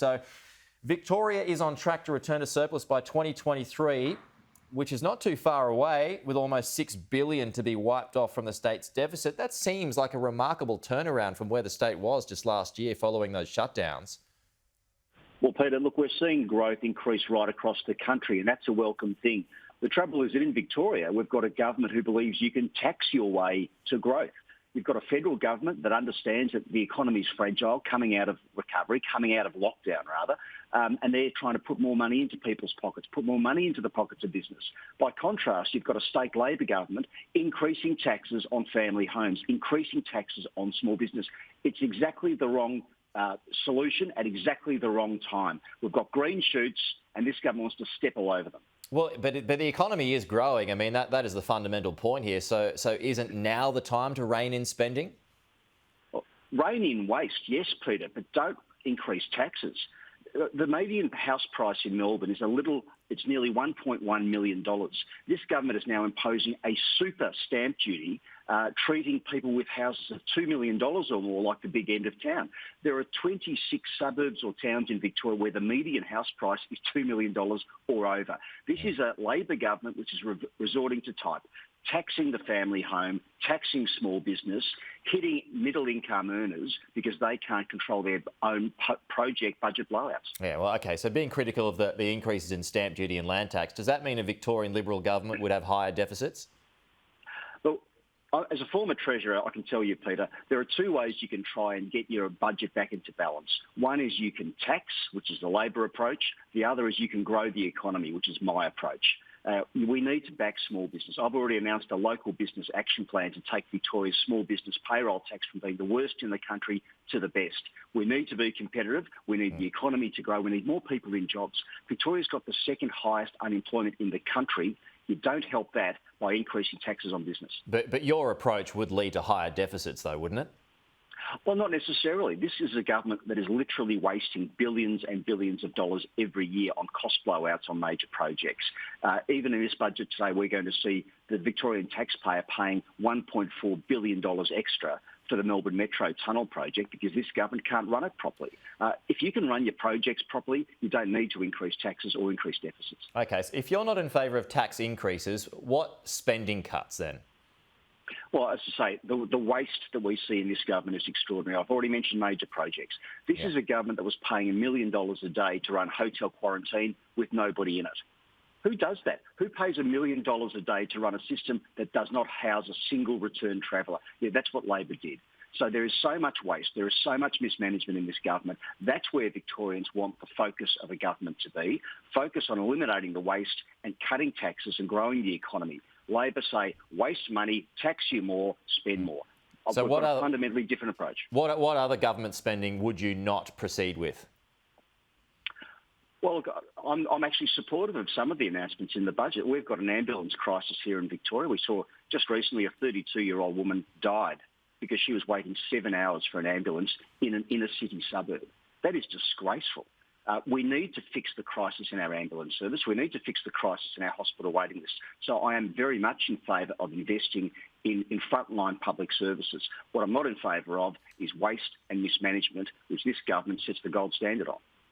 So Victoria is on track to return to surplus by 2023, which is not too far away, with almost $6 billion to be wiped off from the state's deficit. That seems like a remarkable turnaround from where the state was just last year following those shutdowns. Well, Peter, look, we're seeing growth increase right across the country, and that's a welcome thing. The trouble is that in Victoria, we've got a government who believes you can tax your way to growth. You've got a federal government that understands that the economy is fragile, coming out of recovery, coming out of lockdown rather, and they're trying to put more money into people's pockets, put more money into the pockets of business. By contrast, you've got a state Labor government increasing taxes on family homes, increasing taxes on small business. It's exactly the wrong solution at exactly the wrong time. We've got green shoots and this government wants to step all over them. Well, but the economy is growing. I mean, that is the fundamental point here. So isn't now the time to rein in spending? Well, rein in waste, yes, Peter, but don't increase taxes. The median house price in Melbourne is it's nearly $1.1 million. This government is now imposing a super stamp duty, treating people with houses of $2 million or more like the big end of town. There are 26 suburbs or towns in Victoria where the median house price is $2 million or over. This is a Labor government which is resorting to type, taxing the family home, taxing small business, hitting middle-income earners because they can't control their own project budget blowouts. Yeah, well, OK, so being critical of the increases in stamp duty and land tax, does that mean a Victorian Liberal government would have higher deficits? Well, as a former Treasurer, I can tell you, Peter, there are two ways you can try and get your budget back into balance. One is you can tax, which is the Labor approach. The other is you can grow the economy, which is my approach. We need to back small business. I've already announced a local business action plan to take Victoria's small business payroll tax from being the worst in the country to the best. We need to be competitive. We need the economy to grow. We need more people in jobs. Victoria's got the second highest unemployment in the country. You don't help that by increasing taxes on business. But your approach would lead to higher deficits though, wouldn't it? Well, not necessarily. This is a government that is literally wasting billions and billions of dollars every year on cost blowouts on major projects. Even in this budget today, we're going to see the Victorian taxpayer paying $1.4 billion extra for the Melbourne Metro Tunnel project because this government can't run it properly. If you can run your projects properly, you don't need to increase taxes or increase deficits. OK, so if you're not in favour of tax increases, what spending cuts then? Well, as I say, the waste that we see in this government is extraordinary. I've already mentioned major projects. This is a government that was paying $1 million a day to run hotel quarantine with nobody in it. Who does that? Who pays $1 million a day to run a system that does not house a single return traveller? Yeah, that's what Labor did. So there is so much waste. There is so much mismanagement in this government. That's where Victorians want the focus of a government to be. Focus on eliminating the waste and cutting taxes and growing the economy. Labor say, waste money, tax you more, spend more. So what a fundamentally different approach. What other government spending would you not proceed with? Well, look, I'm actually supportive of some of the announcements in the budget. We've got an ambulance crisis here in Victoria. We saw just recently a 32-year-old woman died because she was waiting 7 hours for an ambulance in an inner-city suburb. That is disgraceful. We need to fix the crisis in our ambulance service. We need to fix the crisis in our hospital waiting list. So I am very much in favour of investing in frontline public services. What I'm not in favour of is waste and mismanagement, which this government sets the gold standard on.